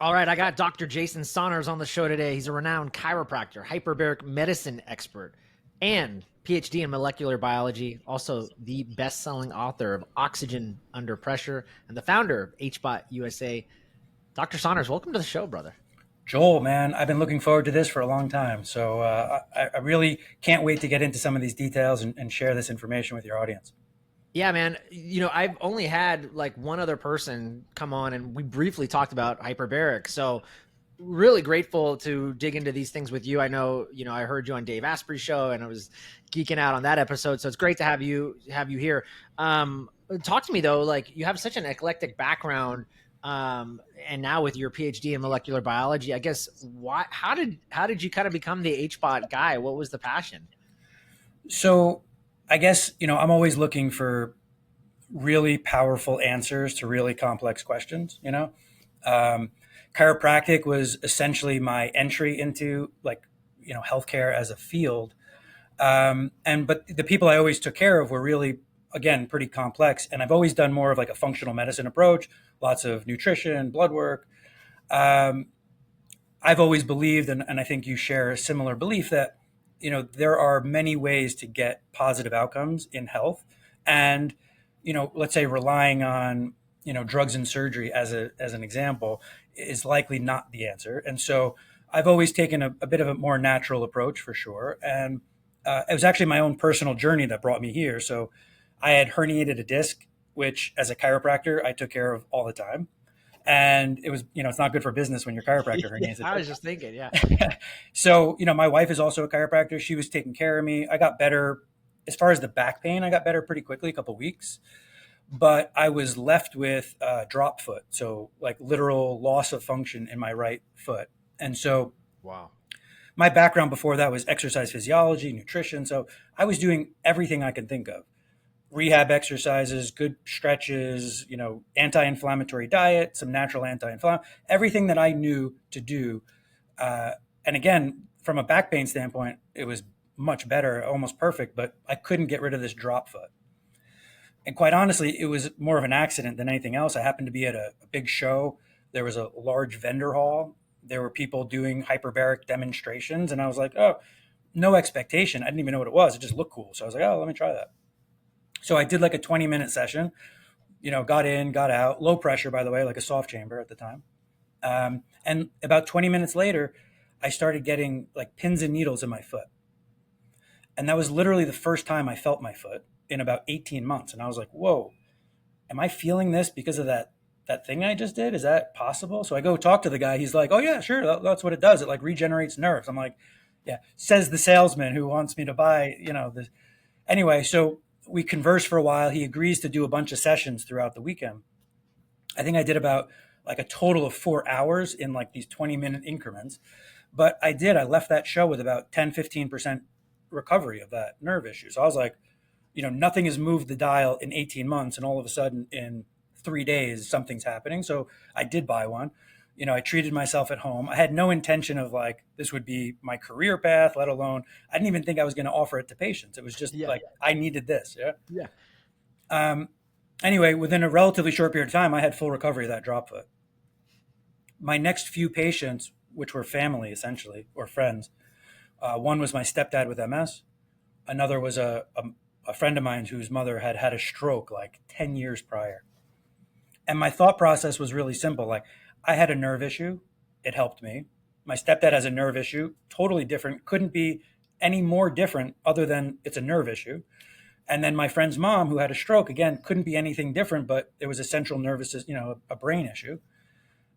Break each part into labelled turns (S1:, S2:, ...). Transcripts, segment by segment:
S1: All right, I got Dr. Jason Saunders on the show today. He's a renowned chiropractor, hyperbaric medicine expert, and PhD in molecular biology, also the best-selling author of Oxygen Under Pressure and the founder of HBOT USA. Dr. Saunders, welcome to the show, brother.
S2: Joel, man, I've been looking forward to this for a long time. So I really can't wait to get into some of these details and share this information with your audience.
S1: Yeah, man. I've only had like one other person come on and we briefly talked about hyperbaric. So really grateful to dig into these things with you. I know, I heard you on Dave Asprey's show and I was geeking out on that episode. So it's great to have you here. Talk to me though, like you have such an eclectic background. And now with your PhD in molecular biology, I guess how did you kind of become the HBOT guy? What was the passion?
S2: So I guess, I'm always looking for really powerful answers to really complex questions. Um, Chiropractic was essentially my entry into healthcare as a field. But the people I always took care of were really, again, pretty complex. And I've always done more of like a functional medicine approach, lots of nutrition, blood work. Um, I've always believed, and I think you share a similar belief that, there are many ways to get positive outcomes in health. And, let's say relying on, drugs and surgery as an example is likely not the answer. And so I've always taken a bit of a more natural approach for sure. And it was actually my own personal journey that brought me here. So I had herniated a disc, which as a chiropractor, I took care of all the time. And it was, it's not good for business when your chiropractor herniates.
S1: I was just thinking, yeah.
S2: So, my wife is also a chiropractor. She was taking care of me. I got better as far as the back pain. I got better pretty quickly, a couple of weeks, but I was left with drop foot. So like literal loss of function in my right foot. And so
S1: Wow.
S2: my background before that was exercise physiology, nutrition. So I was doing everything I could think of: rehab exercises, good stretches, anti-inflammatory diet, some natural anti-inflammatory, everything that I knew to do. And again, from a back pain standpoint, it was much better, almost perfect, but I couldn't get rid of this drop foot. And quite honestly, it was more of an accident than anything else. I happened to be at a big show. There was a large vendor hall. There were people doing hyperbaric demonstrations. And I was like, oh, no expectation. I didn't even know what it was. It just looked cool. So I was like, oh, let me try that. So I did like a 20-minute session, got in, got out, low pressure, by the way, like a soft chamber at the time. And about 20 minutes later, I started getting like pins and needles in my foot. And that was literally the first time I felt my foot in about 18 months. And I was like, whoa, am I feeling this because of that thing I just did? Is that possible? So I go talk to the guy. He's like, oh yeah, sure. That's what it does. It like regenerates nerves. I'm like, yeah, says the salesman who wants me to buy, this. Anyway, so we converse for a while. He agrees to do a bunch of sessions throughout the weekend. I think I did about like a total of 4 hours in like these 20-minute increments. But I left that show with about 10-15% recovery of that nerve issue. So I was like, nothing has moved the dial in 18 months. And all of a sudden in 3 days, something's happening. So I did buy one. I treated myself at home. I had no intention of like, this would be my career path, let alone, I didn't even think I was going to offer it to patients. It was just like, I needed this. Yeah.
S1: Yeah.
S2: Anyway, within a relatively short period of time, I had full recovery of that drop foot. My next few patients, which were family essentially, or friends, one was my stepdad with MS. Another was a friend of mine whose mother had had a stroke like 10 years prior. And my thought process was really simple. Like, I had a nerve issue. It helped me. My stepdad has a nerve issue, totally different. Couldn't be any more different other than it's a nerve issue. And then my friend's mom, who had a stroke, again, couldn't be anything different, but it was a central nervous system, a brain issue.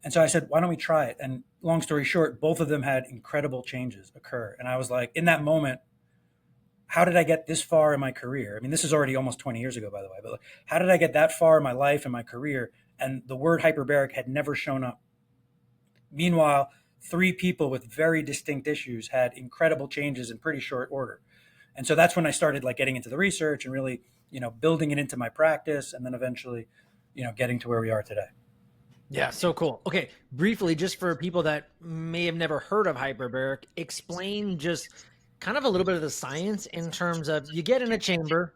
S2: And so I said, why don't we try it? And long story short, both of them had incredible changes occur. And I was like, in that moment, how did I get this far in my career? I mean, this is already almost 20 years ago, by the way, but like, how did I get that far in my life and my career? And the word hyperbaric had never shown up. Meanwhile, 3 people with very distinct issues had incredible changes in pretty short order. And so that's when I started like getting into the research and really, building it into my practice, and then eventually, getting to where we are today.
S1: Yeah, so cool. Okay, briefly, just for people that may have never heard of hyperbaric, explain just kind of a little bit of the science in terms of you get in a chamber.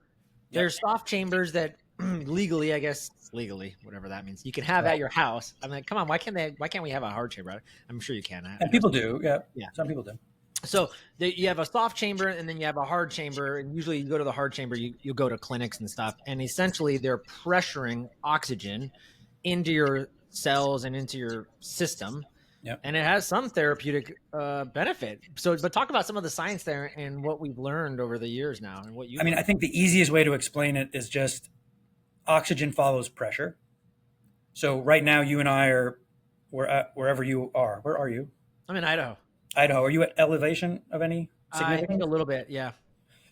S1: There's soft chambers that legally, I guess legally, whatever that means, you can have at
S2: Right.
S1: your house. I'm like, come on, why can't we have a hard chamber? I'm sure you can. I
S2: And
S1: know.
S2: people do. Yeah.
S1: Yeah.
S2: Some people do.
S1: So you have a soft chamber and then you have a hard chamber. And usually you go to the hard chamber, you go to clinics and stuff. And essentially they're pressuring oxygen into your cells and into your system.
S2: Yeah.
S1: And it has some therapeutic benefit. So, but talk about some of the science there and what we've learned over the years now and what
S2: I
S1: you've
S2: mean, I
S1: learned.
S2: think the easiest way to explain it is just oxygen follows pressure. So right now, you and I are wherever you are. Where are you?
S1: I'm in Idaho.
S2: Idaho. Are you at elevation of any
S1: I think a
S2: significance?
S1: little bit. Yeah.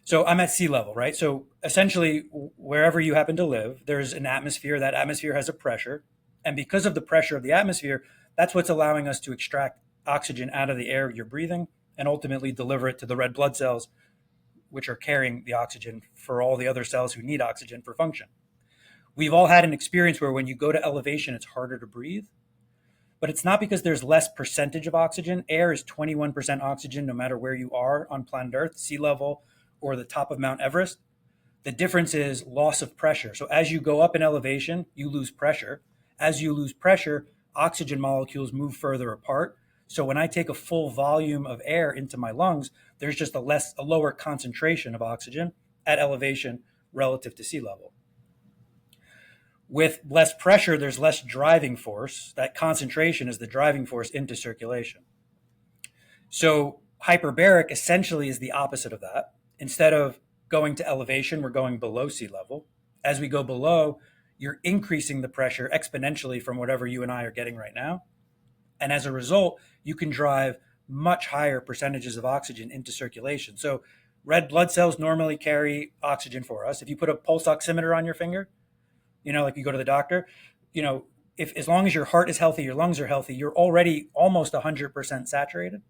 S2: So I'm at sea level, right? So essentially, wherever you happen to live, there's an atmosphere. That atmosphere has a pressure. And because of the pressure of the atmosphere, that's what's allowing us to extract oxygen out of the air you're breathing and ultimately deliver it to the red blood cells, which are carrying the oxygen for all the other cells who need oxygen for function. We've all had an experience where when you go to elevation, it's harder to breathe, but it's not because there's less percentage of oxygen. Air is 21% oxygen no matter where you are on planet Earth, sea level, or the top of Mount Everest. The difference is loss of pressure. So as you go up in elevation, you lose pressure. As you lose pressure, oxygen molecules move further apart. So when I take a full volume of air into my lungs, there's just a lower concentration of oxygen at elevation relative to sea level. With less pressure, there's less driving force. That concentration is the driving force into circulation. So hyperbaric essentially is the opposite of that. Instead of going to elevation, we're going below sea level. As we go below, you're increasing the pressure exponentially from whatever you and I are getting right now. And as a result, you can drive much higher percentages of oxygen into circulation. So red blood cells normally carry oxygen for us. If you put a pulse oximeter on your finger, like you go to the doctor, if as long as your heart is healthy, your lungs are healthy, you're already almost 100% saturated,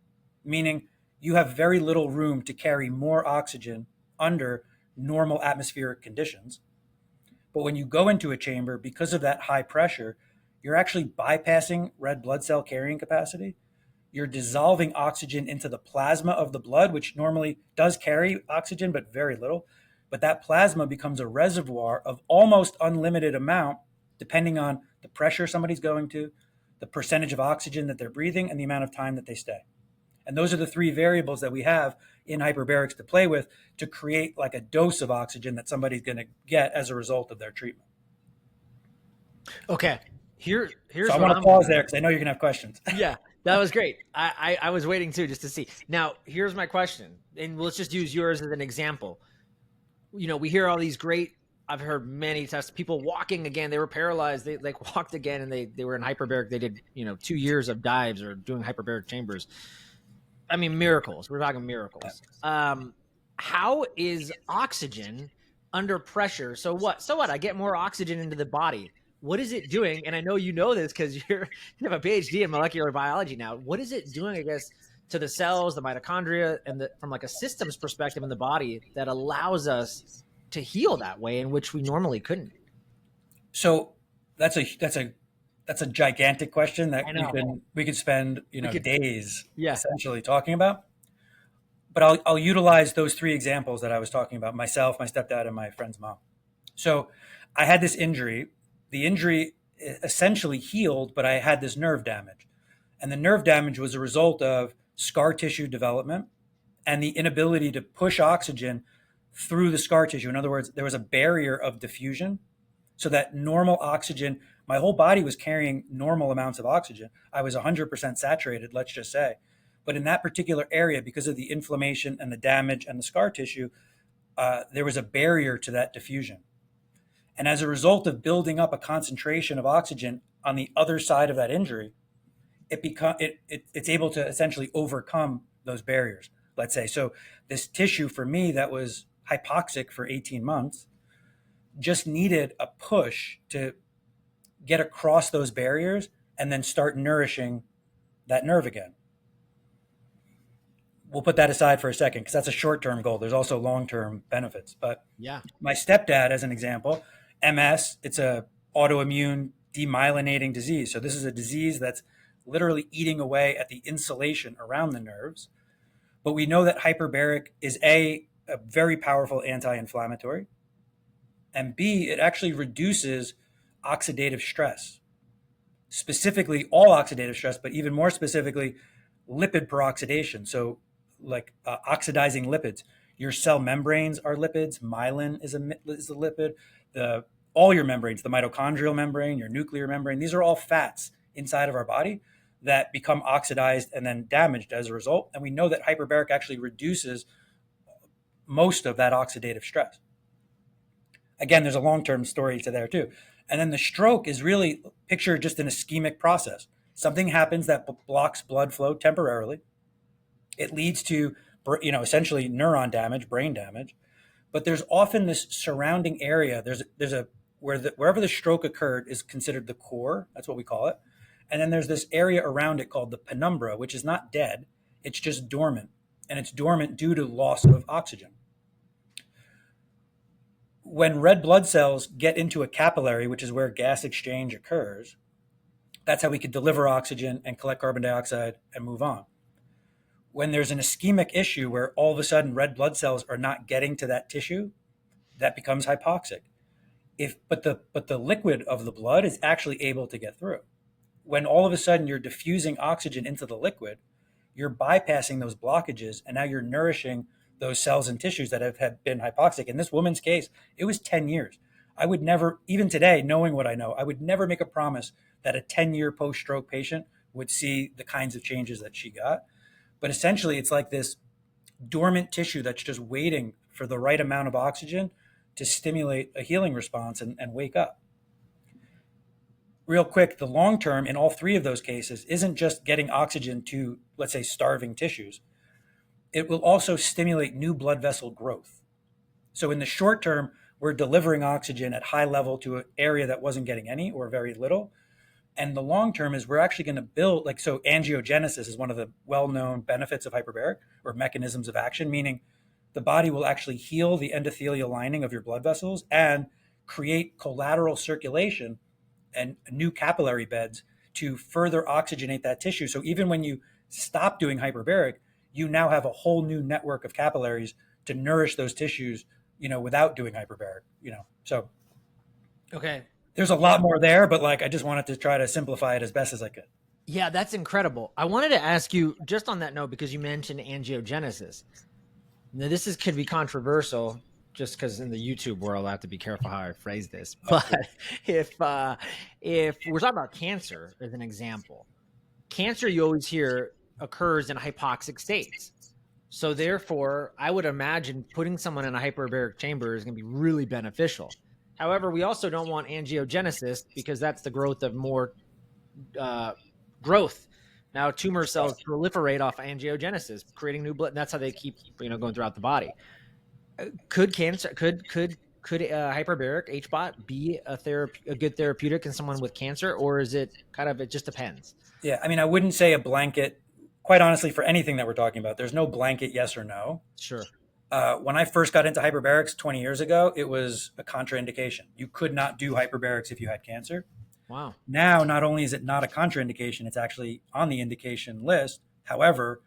S2: meaning you have very little room to carry more oxygen under normal atmospheric conditions. But when you go into a chamber, because of that high pressure, you're actually bypassing red blood cell carrying capacity. You're dissolving oxygen into the plasma of the blood, which normally does carry oxygen, but very little. But that plasma becomes a reservoir of almost unlimited amount, depending on the pressure somebody's going to, the percentage of oxygen that they're breathing, and the amount of time that they stay. And those are the three variables that we have in hyperbarics to play with to create like a dose of oxygen that somebody's going to get as a result of their treatment.
S1: Okay. Here's
S2: So I
S1: what
S2: want to
S1: I'm
S2: pause
S1: wondering.
S2: there because I know you're going to have questions.
S1: Yeah, that was great. I was waiting too just to see. Now, here's my question, and let's just use yours as an example. We hear all these great. I've heard many tests. People walking again. They were paralyzed. They like walked again, and they were in hyperbaric. They did 2 years of dives or doing hyperbaric chambers. I mean, miracles. We're talking miracles. How is oxygen under pressure? So what? So what? I get more oxygen into the body. What is it doing? And I know you know this because you have a PhD in molecular biology now. What is it doing, I guess, to the cells, the mitochondria, and from like a systems perspective in the body that allows us to heal that way in which we normally couldn't?
S2: So that's a gigantic question that
S1: I know.
S2: we could spend
S1: We could,
S2: days
S1: yeah.
S2: essentially talking about. But I'll utilize those three examples that I was talking about: myself, my stepdad, and my friend's mom. So I had this injury. The injury essentially healed, but I had this nerve damage, and the nerve damage was a result of scar tissue development and the inability to push oxygen through the scar tissue. In other words, there was a barrier of diffusion so that normal oxygen, my whole body was carrying normal amounts of oxygen. I was 100% saturated, let's just say. But in that particular area, because of the inflammation and the damage and the scar tissue, there was a barrier to that diffusion. And as a result of building up a concentration of oxygen on the other side of that injury, it's able to essentially overcome those barriers, let's say. So this tissue for me that was hypoxic for 18 months just needed a push to get across those barriers and then start nourishing that nerve again. We'll put that aside for a second because that's a short-term goal. There's also long-term benefits. But
S1: Yeah.
S2: my stepdad, as an example, MS, it's a autoimmune demyelinating disease. So this is a disease that's literally eating away at the insulation around the nerves. But we know that hyperbaric is a very powerful anti-inflammatory. And B, it actually reduces oxidative stress, specifically all oxidative stress, but even more specifically, lipid peroxidation. So, like oxidizing lipids. Your cell membranes are lipids. Myelin is a lipid. The all your membranes, the mitochondrial membrane, your nuclear membrane, these are all fats inside of our body that become oxidized and then damaged as a result. And we know that hyperbaric actually reduces most of that oxidative stress. Again, there's a long-term story to there too. And then the stroke is really picture just an ischemic process. Something happens that blocks blood flow temporarily. It leads to, essentially neuron damage, brain damage. But there's often this surrounding area. There's a wherever the stroke occurred is considered the core. That's what we call it. And then there's this area around it called the penumbra, which is not dead. It's just dormant. And it's dormant due to loss of oxygen. When red blood cells get into a capillary, which is where gas exchange occurs, that's how we could deliver oxygen and collect carbon dioxide and move on. When there's an ischemic issue where all of a sudden red blood cells are not getting to that tissue, that becomes hypoxic. But the liquid of the blood is actually able to get through. When all of a sudden you're diffusing oxygen into the liquid, you're bypassing those blockages, and now you're nourishing those cells and tissues that have been hypoxic. In this woman's case, it was 10 years. I would never, even today, knowing what I know, I would never make a promise that a 10-year post-stroke patient would see the kinds of changes that she got. But essentially, it's like this dormant tissue that's just waiting for the right amount of oxygen to stimulate a healing response and wake up. Real quick, the long term in all three of those cases isn't just getting oxygen to, let's say, starving tissues. It will also stimulate new blood vessel growth. So in the short term, we're delivering oxygen at high level to an area that wasn't getting any or very little. And the long term is we're actually going to build, so angiogenesis is one of the well-known benefits of hyperbaric or mechanisms of action, meaning the body will actually heal the endothelial lining of your blood vessels and create collateral circulation and new capillary beds to further oxygenate that tissue. So even when you stop doing hyperbaric, you now have a whole new network of capillaries to nourish those tissues, without doing hyperbaric, So
S1: Okay.
S2: there's a lot more there, but I just wanted to try to simplify it as best as I could.
S1: Yeah, that's incredible. I wanted to ask you just on that note, because you mentioned angiogenesis. Now, could be controversial just because in the YouTube world, I have to be careful how I phrase this. But if we're talking about cancer as an example, cancer you always hear occurs in hypoxic states. So therefore, I would imagine putting someone in a hyperbaric chamber is going to be really beneficial. However, we also don't want angiogenesis because that's the growth of more growth. Now, tumor cells proliferate off angiogenesis, creating new blood. And that's how they keep going throughout the body. Could hyperbaric HBOT be a good therapeutic in someone with cancer, or is it it just depends?
S2: Yeah, I mean, I wouldn't say a blanket. Quite honestly, for anything that we're talking about, there's no blanket yes or no.
S1: Sure.
S2: When I first got into hyperbarics 20 years ago, it was a contraindication. You could not do hyperbarics if you had cancer.
S1: Wow.
S2: Now, not only is it not a contraindication, it's actually on the indication list. However,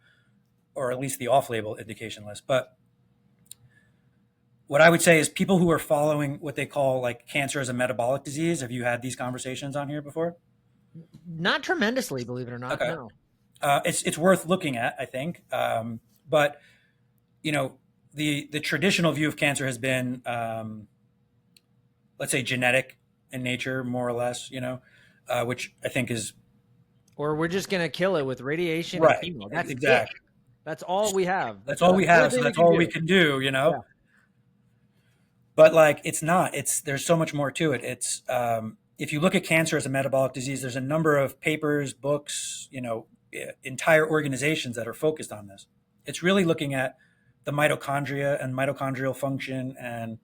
S2: or at least the off-label indication list. But what I would say is people who are following what they call cancer as a metabolic disease. Have you had these conversations on here before?
S1: Not tremendously, believe it or not.
S2: Okay.
S1: No.
S2: It's worth looking at, I think. But the traditional view of cancer has been, let's say, genetic in nature, more or less. Which I think is,
S1: or we're just gonna kill it with radiation.
S2: Right.
S1: And chemo. That's
S2: exactly.
S1: it. That's all we have.
S2: That's all we have. So that's all we can do. Yeah. But it's not. There's so much more to it. It's if you look at cancer as a metabolic disease, there's a number of papers, books, entire organizations that are focused on this. It's really looking at the mitochondria and mitochondrial function and,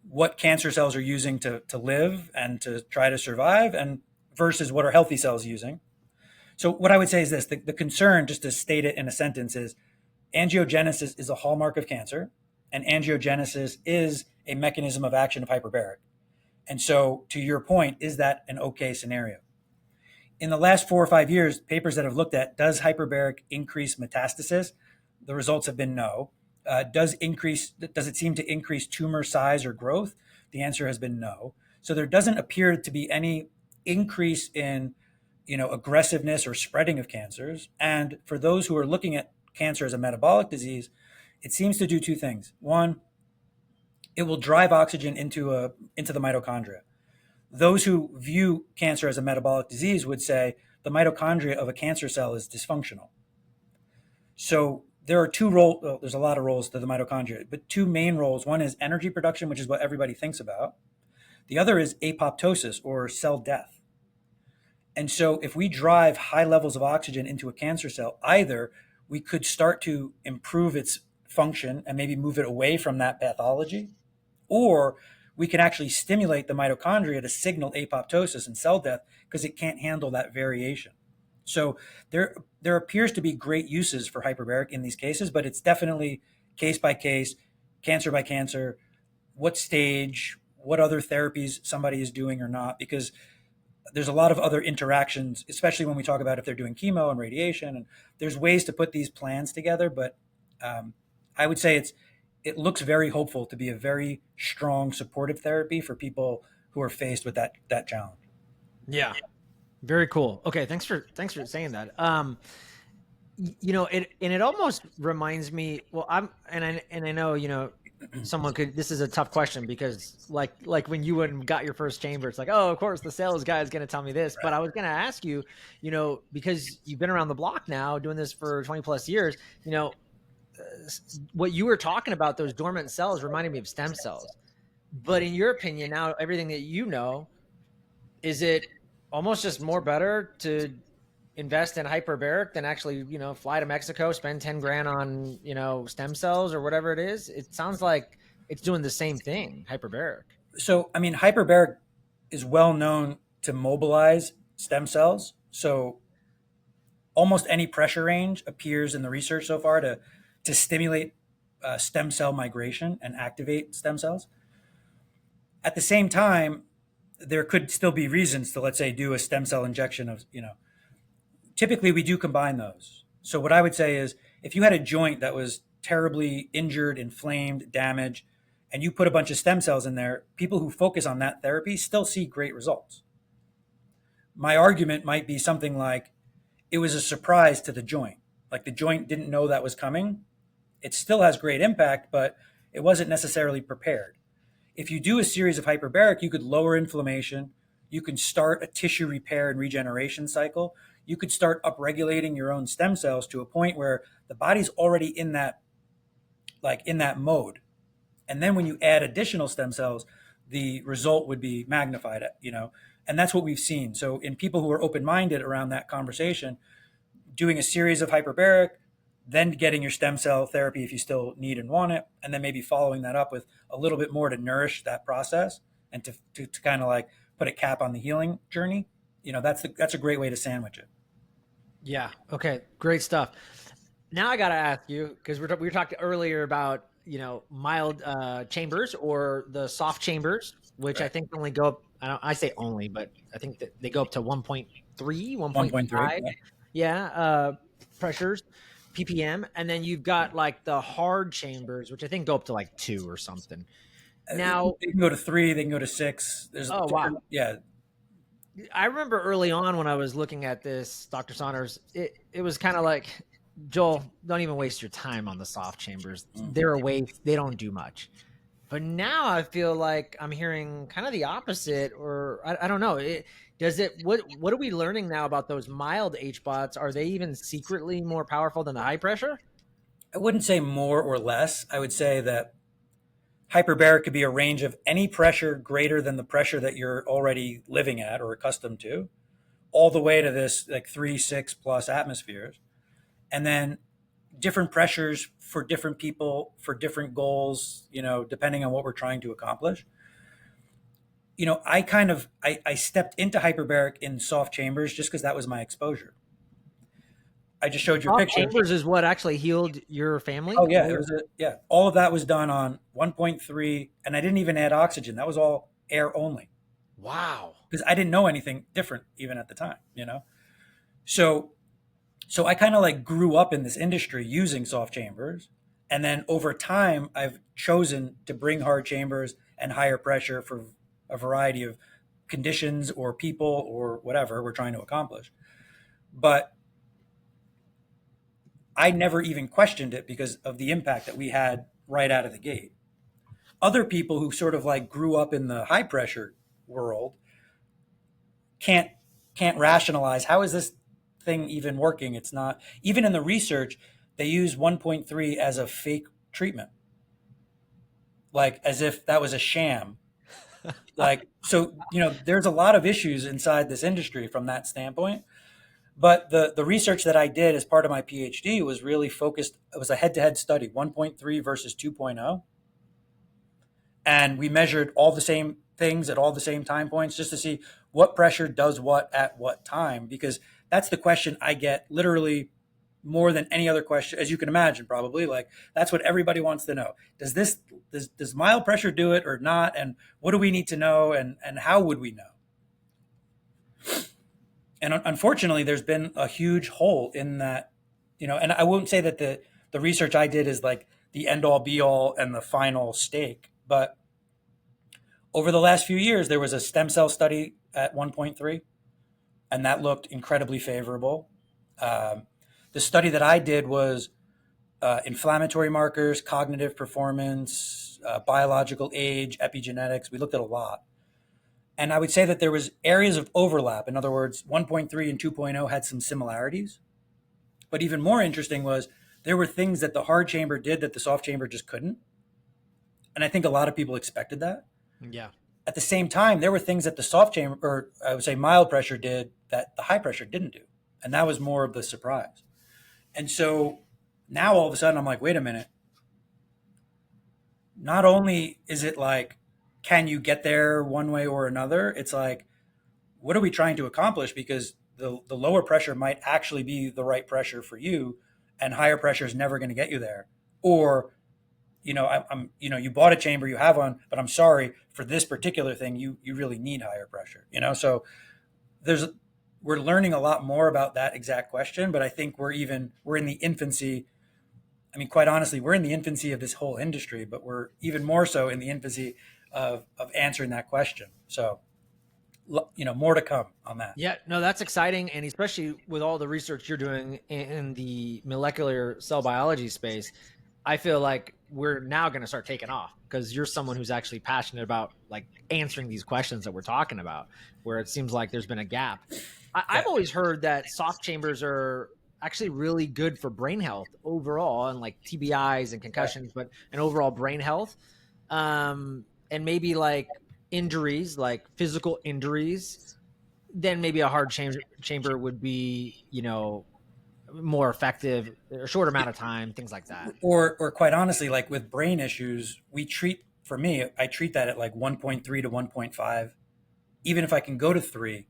S2: what cancer cells are using to live and to try to survive and versus what are healthy cells using. So what I would say is this, the concern, just to state it in a sentence, is angiogenesis is a hallmark of cancer, and angiogenesis is a mechanism of action of hyperbaric. And so to your point, is that an okay scenario? In the last 4 or 5 years, papers that have looked at, does hyperbaric increase metastasis? The results have been no. Does it seem to increase tumor size or growth? The answer has been no. So there doesn't appear to be any increase in, aggressiveness or spreading of cancers. And for those who are looking at cancer as a metabolic disease, it seems to do two things. One, it will drive oxygen into the mitochondria. Those who view cancer as a metabolic disease would say the mitochondria of a cancer cell is dysfunctional. So there are two roles. Well, there's a lot of roles to the mitochondria, but two main roles. One is energy production, which is what everybody thinks about. The other is apoptosis, or cell death. And so if we drive high levels of oxygen into a cancer cell, either we could start to improve its function and maybe move it away from that pathology, or we can actually stimulate the mitochondria to signal apoptosis and cell death because it can't handle that variation. So there appears to be great uses for hyperbaric in these cases, but it's definitely case by case, cancer by cancer, what stage, what other therapies somebody is doing or not, because there's a lot of other interactions, especially when we talk about if they're doing chemo and radiation, and there's ways to put these plans together. But I would say it looks very hopeful to be a very strong supportive therapy for people who are faced with that challenge.
S1: Yeah. Very cool. Okay, thanks for saying that. It almost reminds me. Well, I know someone could. This is a tough question because like when you went and got your first chamber, it's like, oh, of course the sales guy is going to tell me this. But I was going to ask you, because you've been around the block now doing this for 20 plus years, what you were talking about, those dormant cells, reminded me of stem cells. But in your opinion, now everything that is it almost just more better to invest in hyperbaric than actually, fly to Mexico, spend 10 grand on, stem cells or whatever it is? It sounds like it's doing the same thing, hyperbaric.
S2: So, I mean, hyperbaric is well known to mobilize stem cells. So almost any pressure range appears in the research so far to stimulate stem cell migration and activate stem cells. At the same time, there could still be reasons to, let's say, do a stem cell injection of, typically we do combine those. So what I would say is if you had a joint that was terribly injured, inflamed, damaged, and you put a bunch of stem cells in there, people who focus on that therapy still see great results. My argument might be something like it was a surprise to the joint. Like the joint didn't know that was coming. It still has great impact, but it wasn't necessarily prepared. If you do a series of hyperbaric, you could lower inflammation. You can start a tissue repair and regeneration cycle. You could start upregulating your own stem cells to a point where the body's already in that mode. And then when you add additional stem cells, the result would be magnified, and that's what we've seen. So in people who are open-minded around that conversation, doing a series of hyperbaric, then getting your stem cell therapy if you still need and want it, and then maybe following that up with a little bit more to nourish that process and to kind of like put a cap on the healing journey. That's a great way to sandwich it.
S1: Yeah. Okay. Great stuff. Now I got to ask you, because we were talking earlier about, mild chambers or the soft chambers, which right. I think only go up. I say only, but I think that they go up to 1.3, 1.5. Yeah. Pressures. ppm, and then you've got like the hard chambers, which I think go up to like 2 or something. Now
S2: they can go to 3, they can go to 6.
S1: Wow.
S2: Yeah.
S1: I remember early on when I was looking at this, Dr. Saunders, it was kind of like, Joel, don't even waste your time on the soft chambers. They're a waste. They don't do much. But now I feel like I'm hearing kind of the opposite, or I don't know. What are we learning now about those mild HBOTs? Are they even secretly more powerful than the high pressure?
S2: I wouldn't say more or less. I would say that hyperbaric could be a range of any pressure greater than the pressure that you're already living at or accustomed to, all the way to this like 3, 6 plus atmospheres. And then different pressures for different people, for different goals, depending on what we're trying to accomplish. I stepped into hyperbaric in soft chambers just because that was my exposure. I just showed you a picture.
S1: Chambers is what actually healed your family?
S2: Oh, yeah. All of that was done on 1.3, and I didn't even add oxygen. That was all air only.
S1: Wow.
S2: Because I didn't know anything different even at the time, So I kind of like grew up in this industry using soft chambers. And then over time, I've chosen to bring hard chambers and higher pressure for a variety of conditions or people or whatever we're trying to accomplish. But I never even questioned it because of the impact that we had right out of the gate. Other people who sort of like grew up in the high pressure world can't can't rationalize how is this thing even working. It's not even in the research. They use 1.3 as a fake treatment, like as if that was a sham. Like so, there's a lot of issues inside this industry from that standpoint. But the research that I did as part of my PhD was really focused. It was a head-to-head study, 1.3 versus 2.0, and we measured all the same things at all the same time points just to see what pressure does what at what time, because that's the question I get literally more than any other question, as you can imagine, probably. Like that's what everybody wants to know. Does mild pressure do it or not? And what do we need to know? And how would we know? And unfortunately, there's been a huge hole in that, and I won't say that the research I did is like the end all be all and the final stake, but over the last few years, there was a stem cell study at 1.3, and that looked incredibly favorable. The study that I did was inflammatory markers, cognitive performance, biological age, epigenetics. We looked at a lot. And I would say that there was areas of overlap. In other words, 1.3 and 2.0 had some similarities. But even more interesting was there were things that the hard chamber did that the soft chamber just couldn't. And I think a lot of people expected that.
S1: Yeah.
S2: At the same time, there were things that the soft chamber, or I would say mild pressure, did that the high pressure didn't do. And that was more of the surprise. And so now all of a sudden I'm like, wait a minute. Not only is it like, can you get there one way or another? It's like, what are we trying to accomplish? Because the lower pressure might actually be the right pressure for you, and higher pressure is never going to get you there. Or, you bought a chamber, you have one, but I'm sorry for this particular thing, you really need higher pressure. So we're learning a lot more about that exact question, but I think we're in the infancy. I mean, quite honestly, we're in the infancy of this whole industry, but we're even more so in the infancy of answering that question. So, more to come on that.
S1: Yeah, no, that's exciting. And especially with all the research you're doing in the molecular cell biology space, I feel like we're now going to start taking off because you're someone who's actually passionate about like answering these questions that we're talking about, where it seems like there's been a gap. I've always heard that soft chambers are actually really good for brain health overall, and like TBIs and concussions, but an overall brain health. And maybe like injuries, like physical injuries, then maybe a hard chamber would be, more effective, a short amount of time, things like that.
S2: Or quite honestly, like with brain issues, I treat that at like 1.3 to 1.5. Even if I can go to 3,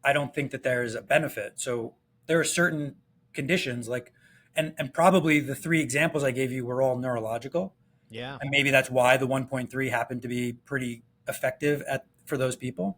S2: I don't think that there is a benefit. So there are certain conditions like, and probably the 3 examples I gave you were all neurological.
S1: Yeah.
S2: And maybe that's why the 1.3 happened to be pretty effective for those people.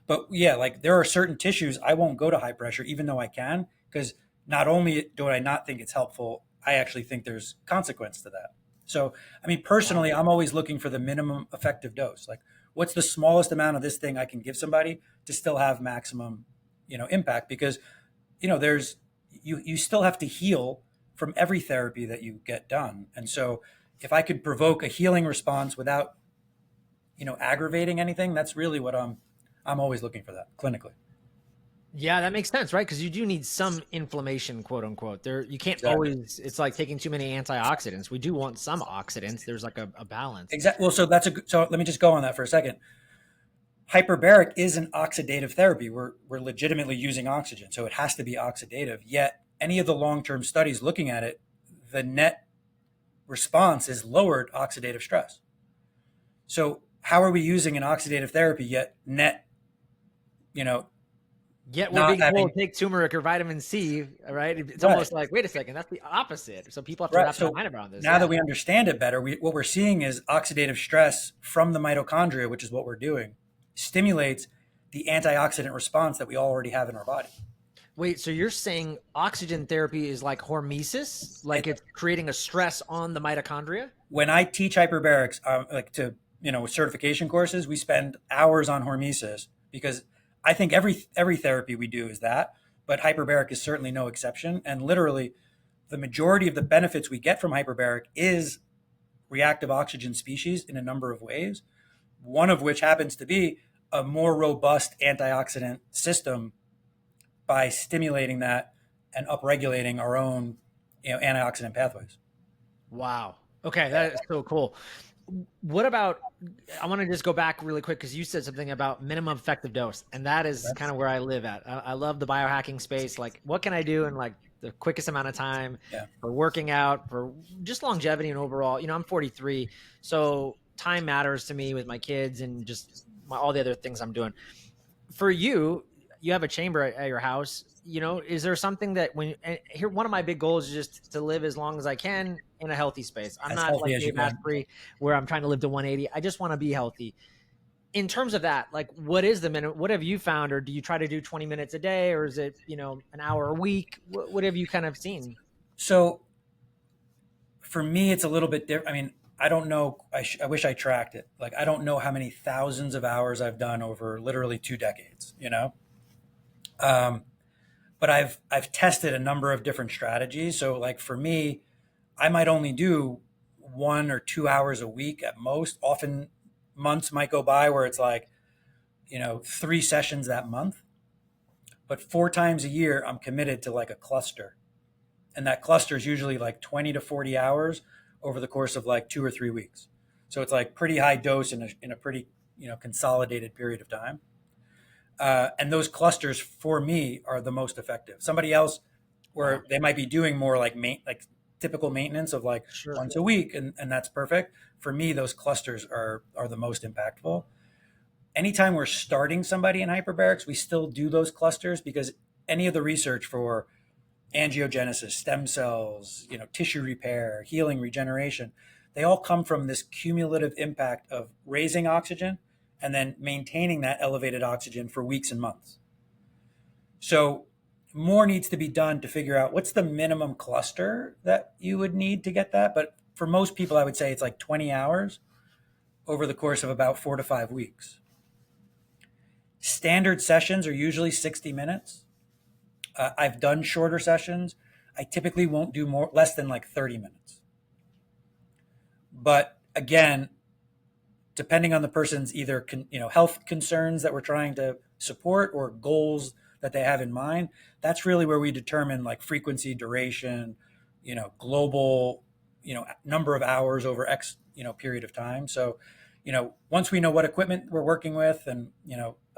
S2: But yeah, like there are certain tissues I won't go to high pressure, even though I can, because not only do I not think it's helpful, I actually think there's consequence to that. So, I mean, personally, I'm always looking for the minimum effective dose. Like, what's the smallest amount of this thing I can give somebody to still have maximum, impact? Because, there's you still have to heal from every therapy that you get done. And so, if I could provoke a healing response without, aggravating anything, that's really what I'm always looking for that clinically.
S1: Yeah, that makes sense, right? Because you do need some inflammation, quote unquote. You can't
S2: Exactly.
S1: always. It's like taking too many antioxidants. We do want some oxidants. There's like a balance.
S2: Exactly. Well, so let me just go on that for a second. Hyperbaric is an oxidative therapy. We're legitimately using oxygen, so it has to be oxidative. Yet, any of the long-term studies looking at it, the net response is lowered oxidative stress. So, how are we using an oxidative therapy yet net,
S1: Yet we're
S2: not
S1: being
S2: having
S1: told take turmeric or vitamin C, right? It's
S2: right,
S1: almost like, wait a second, that's the opposite. So people have to
S2: right?
S1: wrap their
S2: So
S1: mind around this.
S2: now
S1: Yeah.
S2: that we understand it better, what we're seeing is oxidative stress from the mitochondria, which is what we're doing, stimulates the antioxidant response that we already have in our body.
S1: Wait, so you're saying oxygen therapy is like hormesis, like
S2: It,
S1: it's creating a stress on the mitochondria?
S2: when I teach hyperbarics, like to certification courses, we spend hours on hormesis because I think every therapy we do is that, but hyperbaric is certainly no exception. And literally, the majority of the benefits we get from hyperbaric is reactive oxygen species in a number of ways. One of which happens to be a more robust antioxidant system by stimulating that and upregulating our own antioxidant pathways.
S1: Wow. Okay, that is so cool. What about, I want to just go back really quick because you said something about minimum effective dose, and that is kind
S2: That's
S1: of where I live at. I love the biohacking space. Like, what can I do in like the quickest amount of time
S2: yeah.
S1: for working out, for just longevity and overall? I'm 43, so time matters to me with my kids and just all the other things I'm doing. For you, you have a chamber at your house. Is there something that here, one of my big goals is just to live as long as I can in a healthy space. I'm
S2: As
S1: not
S2: healthy
S1: like
S2: as you
S1: Dave
S2: can.
S1: Asprey where I'm trying to live to 180. I just want to be healthy. In terms of that, like, what is the minute? What have you found, or do you try to do 20 minutes a day, or is it an hour a week? What have you kind of seen?
S2: So for me, it's a little bit different. I mean, I don't know. I wish I tracked it. Like, I don't know how many thousands of hours I've done over literally 2 decades. Um, but I've tested a number of different strategies. So, like for me, I might only do 1 or 2 hours a week at most. Often, months might go by where it's like 3 sessions that month. But 4 times a year, I'm committed to like a cluster, and that cluster is usually like 20 to 40 hours over the course of like 2 or 3 weeks. So it's like pretty high dose in a pretty consolidated period of time. And those clusters for me are the most effective. Somebody else,
S1: Wow.
S2: where they might be doing more like typical maintenance of like
S1: Sure.
S2: once a week, and that's perfect. For me, those clusters are the most impactful. Anytime we're starting somebody in hyperbarics, we still do those clusters because any of the research for angiogenesis, stem cells, tissue repair, healing, regeneration, they all come from this cumulative impact of raising oxygen and then maintaining that elevated oxygen for weeks and months. So more needs to be done to figure out what's the minimum cluster that you would need to get that. But for most people, I would say it's like 20 hours over the course of about 4 to 5 weeks. Standard sessions are usually 60 minutes. I've done shorter sessions. I typically won't do less than like 30 minutes. But again, depending on the person's either health concerns that we're trying to support or goals that they have in mind, that's really where we determine like frequency, duration, global, number of hours over X, period of time. So, once we know what equipment we're working with and,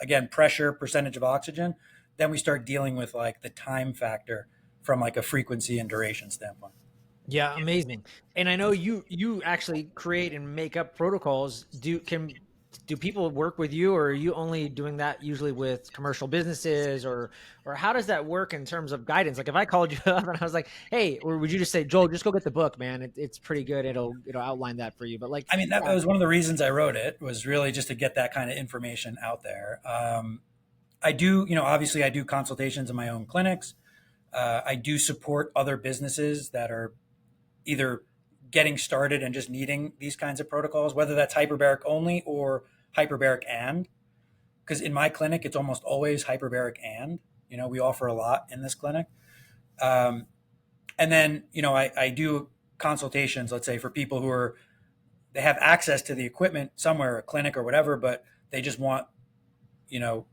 S2: again, pressure, percentage of oxygen, then we start dealing with like the time factor from like a frequency and duration standpoint.
S1: Yeah, amazing. And I know you actually create and make up protocols. Do people work with you, or are you only doing that usually with commercial businesses, or how does that work in terms of guidance? Like if I called you up and I was like, "Hey," or would you just say, "Joel, just go get the book, man. It's pretty good. It'll outline that for you." But like,
S2: I mean, that
S1: yeah,
S2: was one of the reasons I wrote it, was really just to get that kind of information out there. I do, obviously I do consultations in my own clinics. I do support other businesses that are either getting started and just needing these kinds of protocols, whether that's hyperbaric only or hyperbaric and, because in my clinic, it's almost always hyperbaric and, we offer a lot in this clinic. Um, and then, I do consultations, let's say for people they have access to the equipment somewhere, a clinic or whatever, but they just want, you know,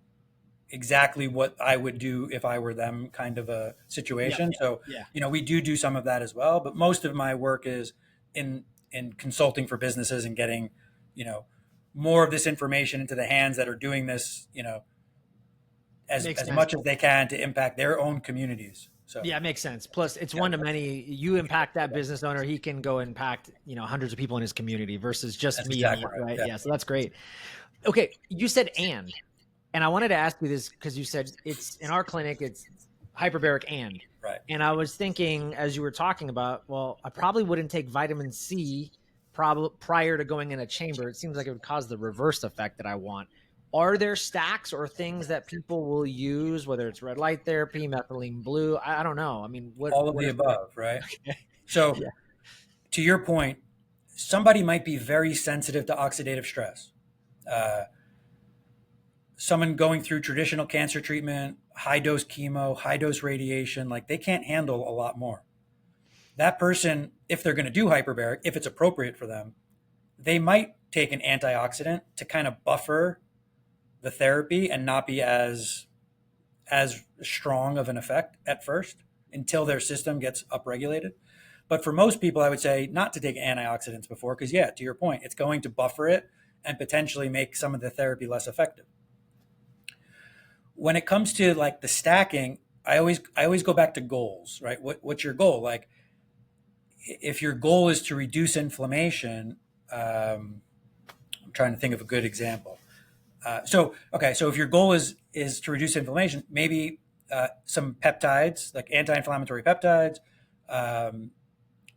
S2: exactly what I would do if I were them kind of a
S1: yeah,
S2: situation. So,
S1: yeah.
S2: we do some of that as well, but most of my work is in consulting for businesses and getting, you know, more of this information into the hands that are doing this,
S1: Makes
S2: as
S1: sense.
S2: much as they can to impact their own communities. So,
S1: Yeah, it makes sense. Plus, it's
S2: yeah,
S1: one to many. You impact that business owner, he can go impact, hundreds of people in his community versus just
S2: that's
S1: me and
S2: exactly
S1: you,
S2: right.
S1: right?
S2: Yeah.
S1: Yeah, so that's great. Okay, you said and I wanted to ask you this because you said it's in our clinic, it's hyperbaric
S2: Right.
S1: and I was thinking as you were talking about, well, I probably wouldn't take vitamin C probably prior to going in a chamber. It seems like it would cause the reverse effect that I want. Are there stacks or things that people will use, whether it's red light therapy, methylene blue? I don't know. I mean,
S2: All of
S1: what
S2: the
S1: are
S2: above, right? So
S1: yeah.
S2: to your point, somebody might be very sensitive to oxidative stress. Uh, Someone going through traditional cancer treatment, high dose chemo, high dose radiation, like they can't handle a lot more. That person, if they're going to do hyperbaric, if it's appropriate for them, they might take an antioxidant to kind of buffer the therapy and not be as strong of an effect at first until their system gets upregulated. But for most people, I would say not to take antioxidants before, because yeah, to your point, it's going to buffer it and potentially make some of the therapy less effective. When it comes to like the stacking, I always go back to goals, right? What's your goal? Like if your goal is to reduce inflammation, I'm trying to think of a good example. So if your goal is to reduce inflammation, maybe some peptides, like anti-inflammatory peptides, um,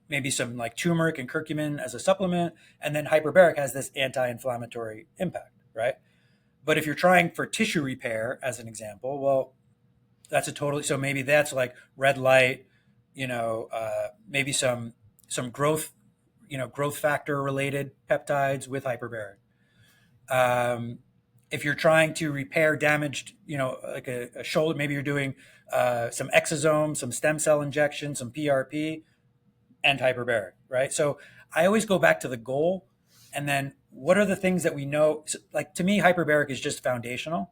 S2: maybe some like turmeric and curcumin as a supplement, and then hyperbaric has this anti-inflammatory impact, right? But if you're trying for tissue repair, as an example, well, that's a totally so maybe that's like red light, maybe some growth, growth factor related peptides with hyperbaric. Um, if you're trying to repair damaged, like a shoulder, maybe you're doing some exosomes, some stem cell injections, some PRP, and hyperbaric, right? So I always go back to the goal, and then what are the things that we know? So, like to me, hyperbaric is just foundational.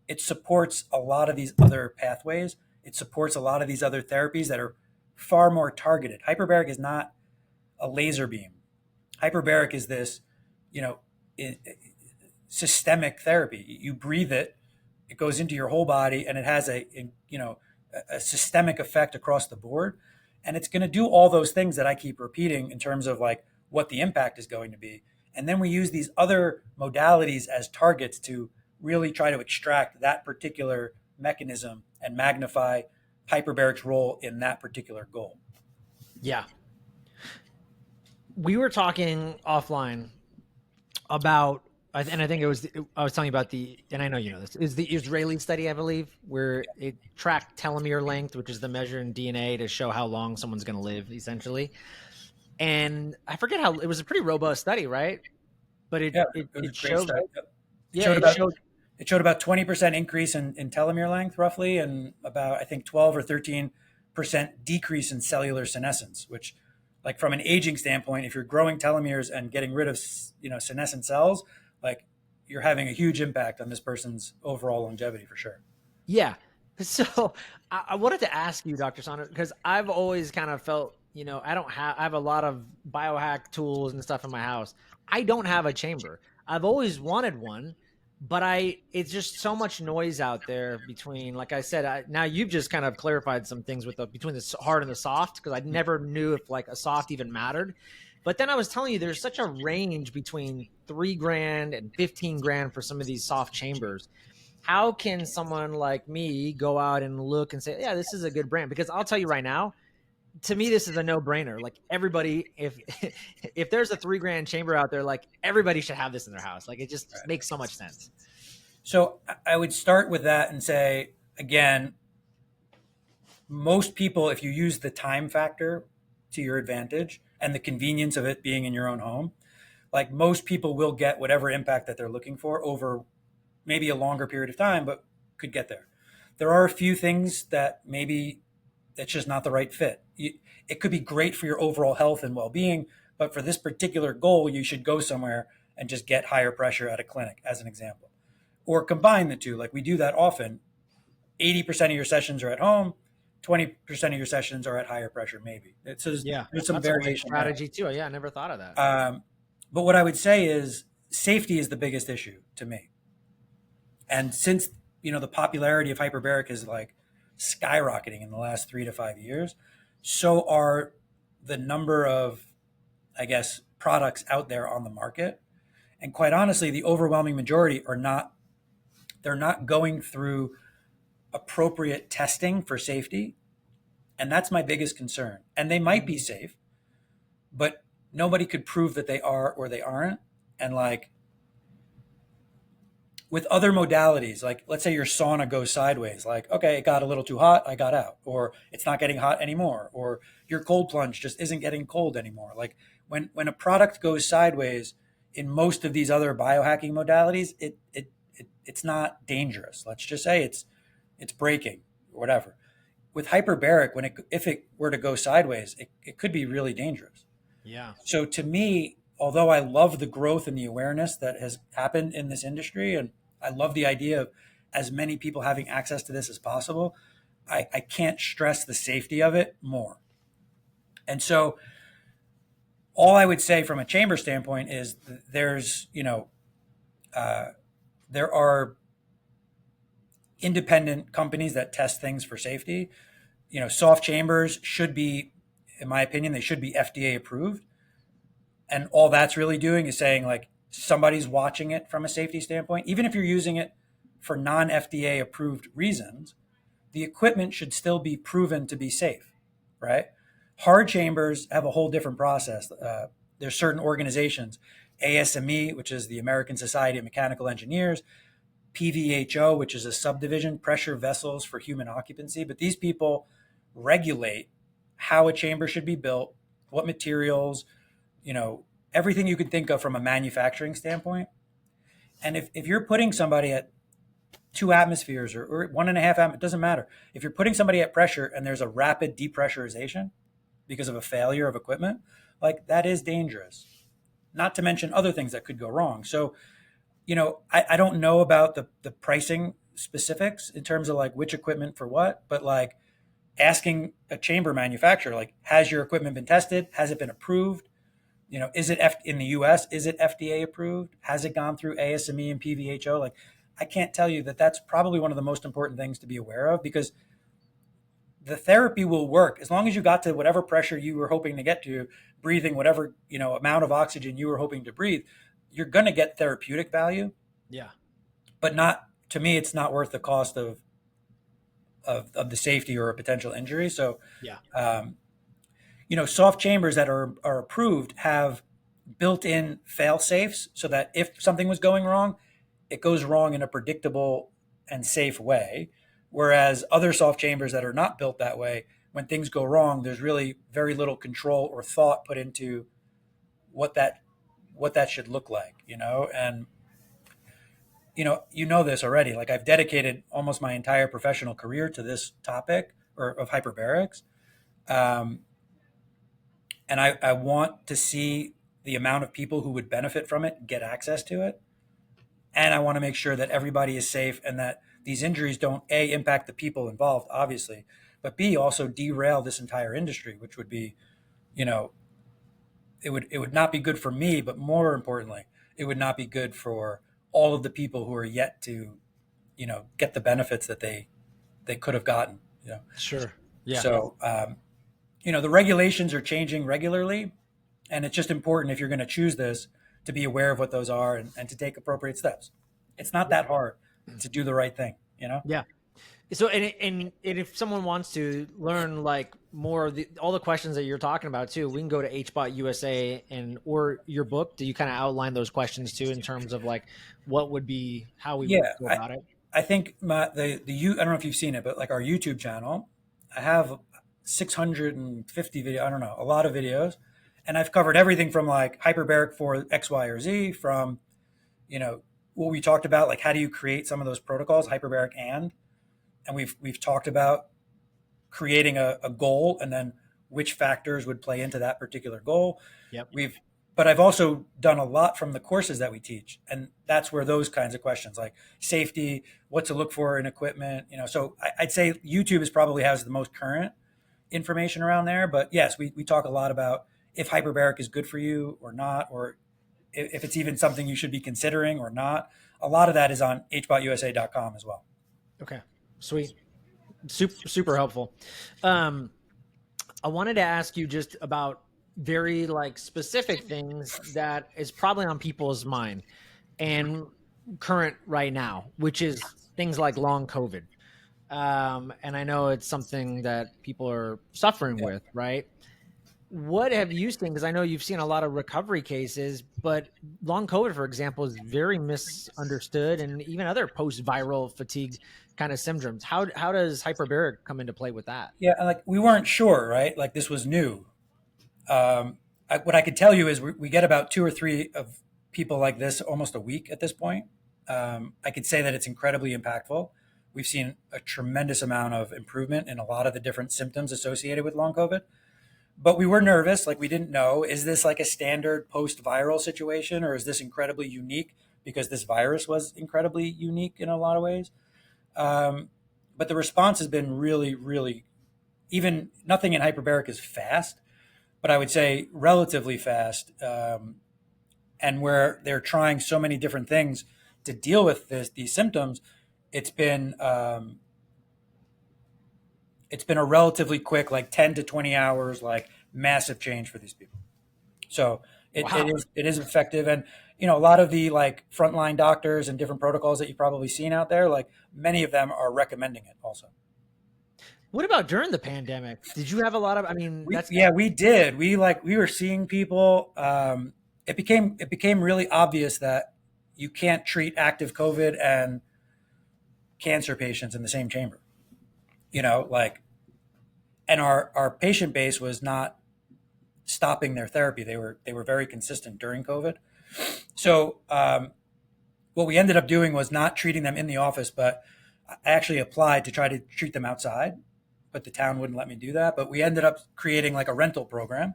S2: It supports a lot of these other pathways. It supports a lot of these other therapies that are far more targeted. Hyperbaric is not a laser beam. Hyperbaric is this, you know, systemic therapy. You breathe it, it goes into your whole body, and it has a systemic effect across the board. And it's going to do all those things that I keep repeating in terms of like what the impact is going to be. And then we use these other modalities as targets to really try to extract that particular mechanism and magnify hyperbaric's role in that particular goal.
S1: Yeah. We were talking offline about, and I think I was telling you about and I know you know this, is the Israeli study, I believe, where it tracked telomere length, which is the measure in DNA to show how long someone's going to live, essentially. And I forget how, it was a pretty robust study, right? But
S2: Yeah, it was a
S1: it
S2: great
S1: showed,
S2: study. It
S1: yeah,
S2: showed
S1: it
S2: about
S1: showed,
S2: it showed about 20% increase in telomere length roughly, and about I think 12 or 13% decrease in cellular senescence, which like from an aging standpoint, if you're growing telomeres and getting rid of senescent cells, like you're having a huge impact on this person's overall longevity for sure.
S1: yeah. So I wanted to ask you, Dr. Saunders, because I've always kind of felt, I have a lot of biohack tools and stuff in my house. I don't have a chamber. I've always wanted one, but it's just so much noise out there between, like I said, now you've just kind of clarified some things between the hard and the soft, because I never knew if like a soft even mattered. But then I was telling you, there's such a range between 3 grand and 15 grand for some of these soft chambers. How can someone like me go out and look and say, yeah, this is a good brand? Because I'll tell you right now, to me, this is a no brainer. Like everybody, if if there's a 3 grand chamber out there, like everybody should have this in their house. Like it just makes so much sense.
S2: So I would start with that and say again, most people, if you use the time factor to your advantage and the convenience of it being in your own home, like most people will get whatever impact that they're looking for over maybe a longer period of time, but could get there. There are a few things that maybe it's just not the right fit. It could be great for your overall health and well-being, but for this particular goal, you should go somewhere and just get higher pressure at a clinic, as an example, or combine the two. Like we do that often. 80% of your sessions are at home. 20% of your sessions are at higher pressure, maybe.
S1: Yeah,
S2: There's some
S1: that's a great
S2: variation there.
S1: strategy too. Yeah, I never thought of that.
S2: But what I would say is safety is the biggest issue to me. And since the popularity of hyperbaric is like skyrocketing in the last 3 to 5 years, so are the number of, I guess, products out there on the market. And quite honestly, the overwhelming majority they're not going through appropriate testing for safety. And that's my biggest concern. And they might be safe, but nobody could prove that they are or they aren't. And like, with other modalities, like let's say your sauna goes sideways, like, okay, it got a little too hot, I got out, or it's not getting hot anymore, or your cold plunge just isn't getting cold anymore. Like when a product goes sideways in most of these other biohacking modalities, it's not dangerous. Let's just say it's breaking or whatever. With hyperbaric, if it were to go sideways, it could be really dangerous.
S1: Yeah.
S2: So to me, although I love the growth and the awareness that has happened in this industry, and I love the idea of as many people having access to this as possible, I can't stress the safety of it more. And so all I would say from a chamber standpoint is there are independent companies that test things for safety. Soft chambers should be, in my opinion, they should be FDA approved. And all that's really doing is saying like somebody's watching it from a safety standpoint. Even if you're using it for non-FDA approved reasons, the equipment should still be proven to be safe, right? Hard chambers have a whole different process. There's certain organizations, ASME, which is the American Society of Mechanical Engineers, PVHO, which is a subdivision, pressure vessels for human occupancy. But these people regulate how a chamber should be built, what materials, everything you could think of from a manufacturing standpoint. And if you're putting somebody at 2 atmospheres or 1.5 it doesn't matter. If you're putting somebody at pressure and there's a rapid depressurization because of a failure of equipment, like that is dangerous. Not to mention other things that could go wrong. So, I don't know about the pricing specifics in terms of like which equipment for what, but like asking a chamber manufacturer, like, has your equipment been tested? Has it been approved? Is it in the US? Is it FDA approved? Has it gone through ASME and PVHO? Like, I can't tell you that that's probably one of the most important things to be aware of, because the therapy will work as long as you got to whatever pressure you were hoping to get to, breathing whatever amount of oxygen you were hoping to breathe. You're going to get therapeutic value.
S1: Yeah.
S2: But not, to me, it's not worth the cost of the safety or a potential injury. So,
S1: Yeah.
S2: Soft chambers that are approved have built-in fail safes so that if something was going wrong, it goes wrong in a predictable and safe way. Whereas other soft chambers that are not built that way, when things go wrong, there's really very little control or thought put into what that should look like, and this already. Like, I've dedicated almost my entire professional career to this topic of hyperbarics. And I want to see the amount of people who would benefit from it get access to it. And I want to make sure that everybody is safe and that these injuries don't, A, impact the people involved, obviously, but B, also derail this entire industry, which would be, it would not be good for me, but more importantly, it would not be good for all of the people who are yet to, get the benefits that they could have gotten.
S1: Sure. Yeah.
S2: So, the regulations are changing regularly, and it's just important, if you're going to choose this, to be aware of what those are and to take appropriate steps. It's not that hard to do the right thing,
S1: Yeah. So, and if someone wants to learn like more of all the questions that you're talking about too, we can go to HBOT USA or your book. Do you kind of outline those questions too, in terms of like how we would go about it?
S2: I think I don't know if you've seen it, but like our YouTube channel, I have 650 video. I don't know, a lot of videos. And I've covered everything from like hyperbaric for X, Y, or Z, from, what we talked about, like how do you create some of those protocols, hyperbaric and we've talked about creating a goal and then which factors would play into that particular goal.
S1: Yep.
S2: But I've also done a lot from the courses that we teach. And that's where those kinds of questions like safety, what to look for in equipment, so I'd say YouTube probably has the most current information around there. But yes, we talk a lot about if hyperbaric is good for you or not, or if it's even something you should be considering or not. A lot of that is on hbotusa.com as well.
S1: Okay, sweet. Super helpful. I wanted to ask you just about very like specific things that is probably on people's mind and current right now, which is things like long COVID. And I know it's something that people are suffering with, right? What have you seen? Because I know you've seen a lot of recovery cases, but long COVID, for example, is very misunderstood, and even other post-viral fatigue kind of syndromes. How does hyperbaric come into play with that?
S2: Yeah, and like we weren't sure, right? Like this was new. What I could tell you is we get about two or three of people like this almost a week at this point. I could say that it's incredibly impactful. We've seen a tremendous amount of improvement in a lot of the different symptoms associated with long COVID. But we were nervous, like we didn't know, is this like a standard post-viral situation, or is this incredibly unique because this virus was incredibly unique in a lot of ways? Um, but the response has been really, really, even nothing in hyperbaric is fast, but I would say relatively fast. And where they're trying so many different things to deal with these symptoms, it's been um, it's been a relatively quick, like 10 to 20 hours, like massive change for these people. So
S1: Wow.
S2: it is effective, and a lot of the like frontline doctors and different protocols that you've probably seen out there, like many of them are recommending it also.
S1: What about during the pandemic? Did you have a lot of? I mean,
S2: We
S1: that's
S2: yeah we did we were seeing people. It became really obvious that you can't treat active COVID and cancer patients in the same chamber. Like, and our patient base was not stopping their therapy. They were very consistent during COVID. So what we ended up doing was not treating them in the office, but I actually applied to try to treat them outside, but the town wouldn't let me do that. But we ended up creating like a rental program.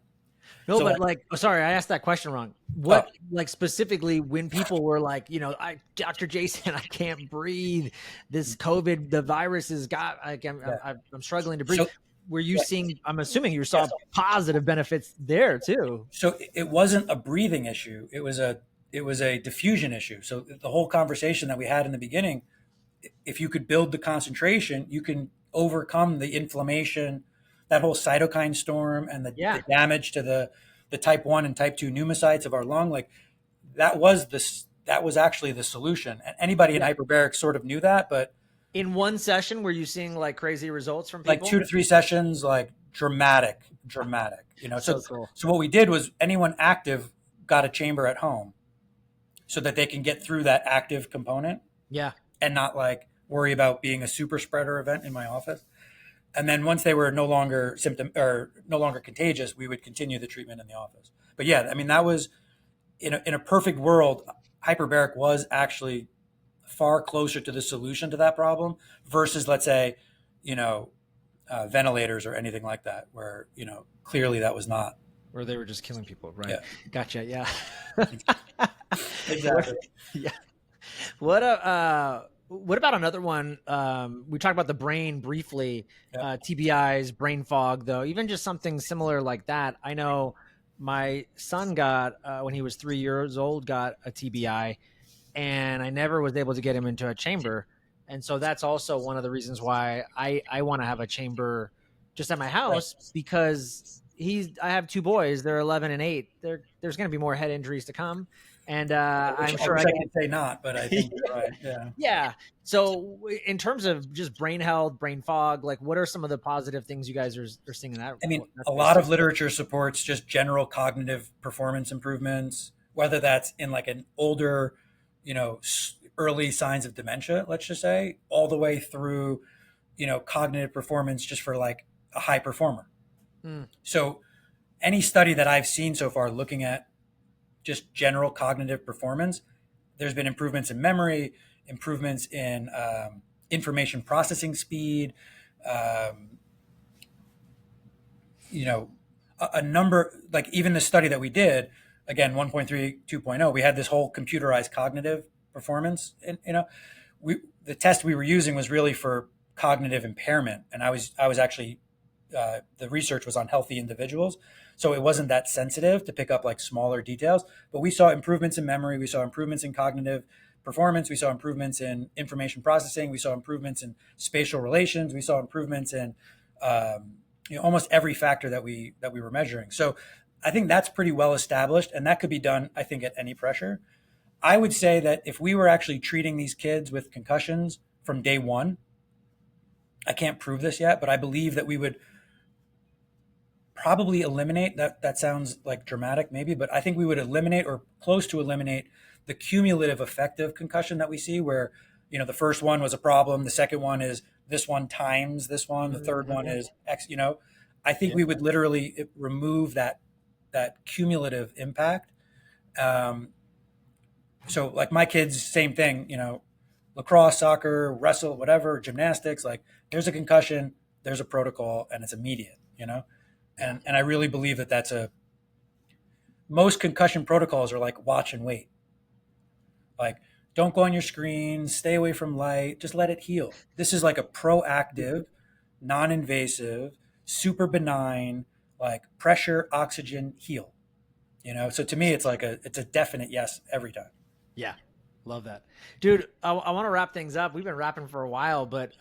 S1: no,
S2: So
S1: but
S2: like,
S1: like, oh, sorry, I asked that question wrong.
S2: oh,
S1: What, like, specifically when people were like, I, Dr. Jason, I can't breathe. This COVID, the virus has got, like,
S2: yeah.
S1: I'm struggling to breathe.
S2: So
S1: Were you
S2: yeah,
S1: seeing? I'm assuming you
S2: yes.
S1: saw positive benefits there too.
S2: So it wasn't a breathing issue. It was a diffusion issue. So the whole conversation that we had in the beginning, if you could build the concentration, you can overcome the inflammation, that whole cytokine storm, and the
S1: Yeah.
S2: damage to the type 1 and type 2 pneumocytes of our lung. Like that was actually the solution. And anybody in
S1: Yeah.
S2: hyperbaric sort of knew that, but
S1: In one session, were you seeing like crazy results from
S2: like
S1: people?
S2: 2 to 3 sessions, like dramatic. So
S1: So cool.
S2: so what we did was anyone active got a chamber at home so that they can get through that active component
S1: Yeah.
S2: and not like worry about being a super spreader event in my office. And then once they were no longer symptom or no longer contagious, we would continue the treatment in the office. But yeah, I mean that was in a perfect world, hyperbaric was actually far closer to the solution to that problem versus, let's say, you know, ventilators or anything like that, where clearly that was not.
S1: Or they were just killing people, right?
S2: Yeah,
S1: Gotcha. Yeah. What?
S2: exactly.
S1: Yeah. What about another one? We talked about the brain briefly,
S2: Yeah.
S1: TBIs, brain fog, though. Even just something similar like that. I know my son got when he was 3 years old, got a TBI, and I never was able to get him into a chamber. And so that's also one of the reasons why I want to have a chamber just at my
S2: Right.
S1: house, because I have two boys, they're 11 and 8. There's going to be more head injuries to come. And I'm
S2: I
S1: sure
S2: wish
S1: I
S2: I
S1: can.
S2: could say not, but I think you're right. Yeah.
S1: Yeah. So in terms of just brain health, brain fog, like what are some of the positive things you guys are seeing in that,
S2: I mean,
S1: that
S2: a
S1: space
S2: lot
S1: too?
S2: of literature supports just general cognitive performance improvements, whether that's in like an older, early signs of dementia, let's just say, all the way through, cognitive performance just for like a high performer.
S1: Mm,
S2: So any study that I've seen so far looking at just general cognitive performance, there's been improvements in memory, improvements in information processing speed, um, you know, a number, like even the study that we did, again, 1.3, 2.0, we had this whole computerized cognitive performance. And, the test we were using was really for cognitive impairment. And I was actually, the research was on healthy individuals. So it wasn't that sensitive to pick up like smaller details, but we saw improvements in memory. We saw improvements in cognitive performance. We saw improvements in information processing. We saw improvements in spatial relations. We saw improvements in, almost every factor that we were measuring. So I think that's pretty well established, and that could be done, I think, at any pressure. I would say that if we were actually treating these kids with concussions from day one, I can't prove this yet, but I believe that we would probably eliminate that. That sounds like dramatic, maybe, but I think we would eliminate or close to eliminate the cumulative effect of concussion that we see, where the first one was a problem, the second one is this one times this one, the third one
S1: Mhm.
S2: is X. I think
S1: Yeah.
S2: we would literally remove that cumulative impact. Um, so like my kids, same thing. Lacrosse, soccer, wrestle, whatever, gymnastics. Like there's a concussion, there's a protocol, and it's immediate.
S1: Yeah.
S2: And I really believe that most concussion protocols are like watch and wait. Like don't go on your screen, stay away from light, just let it heal. This is like a proactive, non-invasive, super benign, like pressure, oxygen, heal. So to me, it's a definite yes every time.
S1: Yeah. Love that. Dude, I want to wrap things up. We've been rapping for a while, but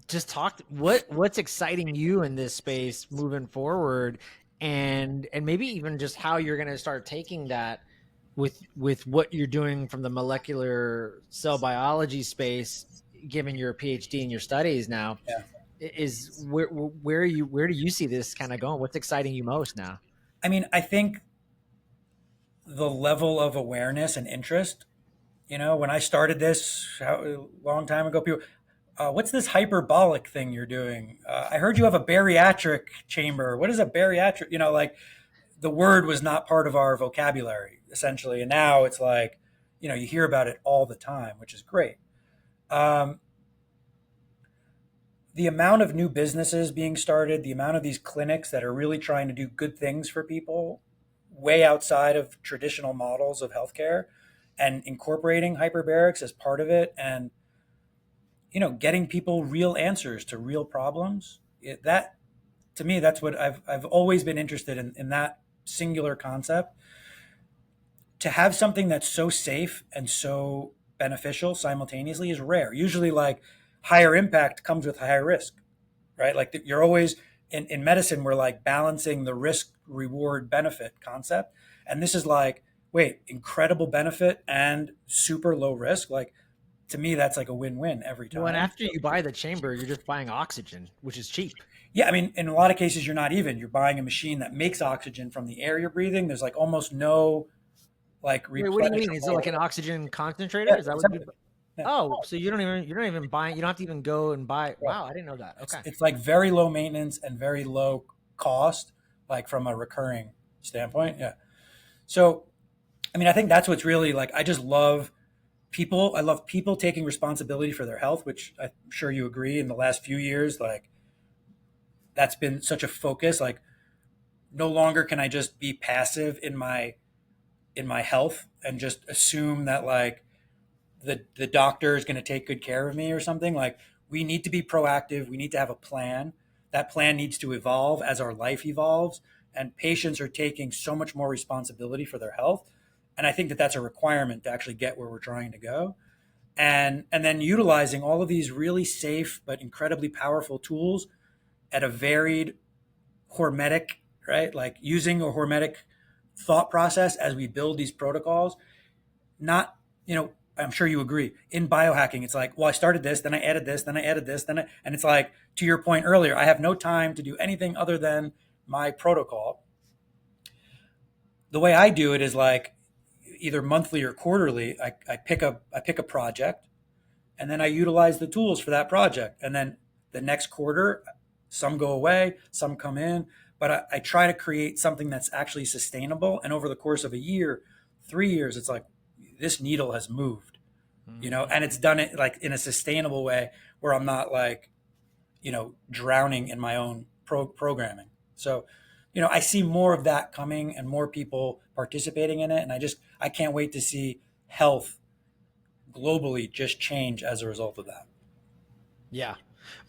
S1: just talk what's exciting you in this space moving forward, and maybe even just how you're going to start taking that with what you're doing from the molecular cell biology space, given your PhD and your studies now,
S2: Yeah.
S1: is where do you see this kind of going? What's exciting you most now?
S2: I mean, I think the level of awareness and interest, when I started this a long time ago, people, what's this hyperbolic thing you're doing? I heard you have a bariatric chamber. What is a bariatric? Like the word was not part of our vocabulary essentially. And now it's like, you hear about it all the time, which is great. Um, the amount of new businesses being started, the amount of these clinics that are really trying to do good things for people, way outside of traditional models of healthcare, and incorporating hyperbarics as part of it, and getting people real answers to real problems. That to me, that's what I've always been interested in that singular concept. To have something that's so safe and so beneficial simultaneously is rare. Usually, like higher impact comes with higher risk, right? Like you're always in medicine, we're like balancing the risk reward benefit concept. And this is like, wait, incredible benefit and super low risk. Like to me, that's like a win-win every
S1: Well, and
S2: time.
S1: after you buy the chamber, you're just buying oxygen, which is cheap.
S2: Yeah, I mean, in a lot of cases, you're buying a machine that makes oxygen from the air you're breathing. There's like almost no like
S1: Wait, what do you mean? Is it like
S2: replenishable.
S1: an oxygen concentrator?
S2: Yeah,
S1: Is that what you?
S2: exactly. Yeah.
S1: Oh, so you're not even buying. You don't have to even go and buy.
S2: Right.
S1: Wow, I didn't know that.
S2: It's
S1: Okay.
S2: it's like very low maintenance and very low cost, like from a recurring standpoint. Yeah. So, I mean, I think that's what's really like. I just love people. I love people taking responsibility for their health, which I'm sure you agree. In the last few years, like that's been such a focus. Like, no longer can I just be passive in my health and just assume that like the doctor is going to take good care of me or something. Like we need to be proactive. We need to have a plan. That plan needs to evolve as our life evolves, and patients are taking so much more responsibility for their health. And I think that that's a requirement to actually get where we're trying to go. And then utilizing all of these really safe but incredibly powerful tools at a varied hormetic, right? Like using a hormetic thought process as we build these protocols. Not, I'm sure you agree. In biohacking, it's like, well, I started this, then I added this, then I added this, and it's like, to your point earlier, I have no time to do anything other than my protocol. The way I do it is like either monthly or quarterly. I pick a project, and then I utilize the tools for that project. And then the next quarter, some go away, some come in, but I try to create something that's actually sustainable. And over the course of a year, 3 years, it's like this needle has moved,
S1: Mhm.
S2: and it's done it like in a sustainable way where I'm not like, drowning in my own programming. So, I see more of that coming and more people participating in it. And I can't wait to see health globally just change as a result of that.
S1: Yeah.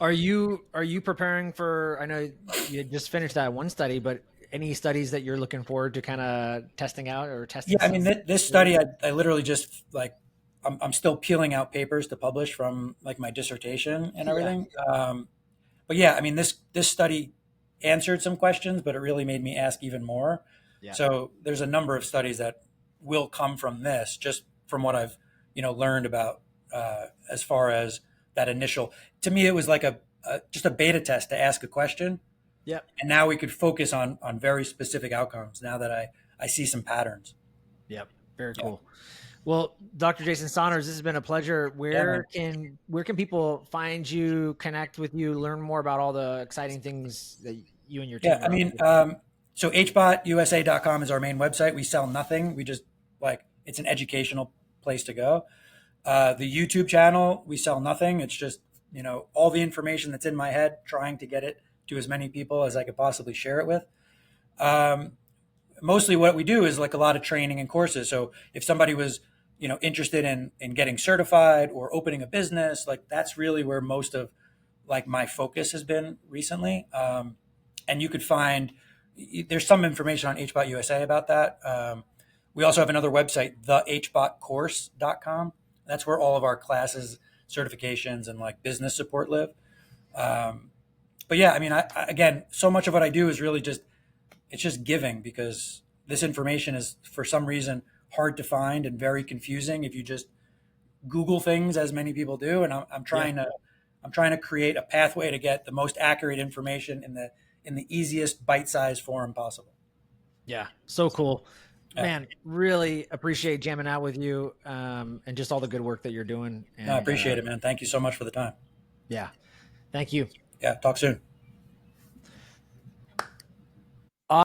S1: Are you preparing for? I know you just finished that one study, but any studies that you're looking forward to kind of testing out or
S2: Yeah,
S1: testing
S2: I mean,
S1: some?
S2: this study, I literally just like, I'm still peeling out papers to publish from like my dissertation and
S1: Yeah.
S2: everything. But yeah, I mean, this study answered some questions, but it really made me ask even more.
S1: Yeah.
S2: So there's a number of studies that will come from this, just from what I've learned about, as far as that initial. To me, it was like just a beta test to ask a question,
S1: Yep.
S2: And now we could focus on very specific outcomes now that I see some patterns.
S1: Yep. Very
S2: Yeah.
S1: cool. Well, Dr. Jason Saunders, this has been a pleasure.
S2: Yeah, man.
S1: Where can people find you, connect with you, learn more about all the exciting things that you and your
S2: Yeah.
S1: team
S2: I
S1: are up
S2: mean,
S1: to?
S2: so hbotusa.com is our main website. We sell nothing. We just like, it's an educational place to go. The YouTube channel, we sell nothing. It's just, all the information that's in my head, trying to get it to as many people as I could possibly share it with. Um, Mostly what we do is like a lot of training and courses. So if somebody was, interested in getting certified or opening a business, like that's really where most of like my focus has been recently. And you could find, there's some information on HBOT USA about that. We also have another website, thehbotcourse.com. That's where all of our classes, certifications, and like business support live. But yeah, I mean, again, so much of what I do is really just, it's just giving, because this information is for some reason hard to find and very confusing if you just Google things, as many people do. And
S1: Yeah.
S2: I'm trying to create a pathway to get the most accurate information in the easiest bite-sized form possible.
S1: Yeah. So cool.
S2: Yeah.
S1: Man, really appreciate jamming out with you, and just all the good work that you're doing.
S2: No, I
S1: And
S2: appreciate it, man. Thank you so much for the time.
S1: yeah, thank you.
S2: Yeah. Talk soon.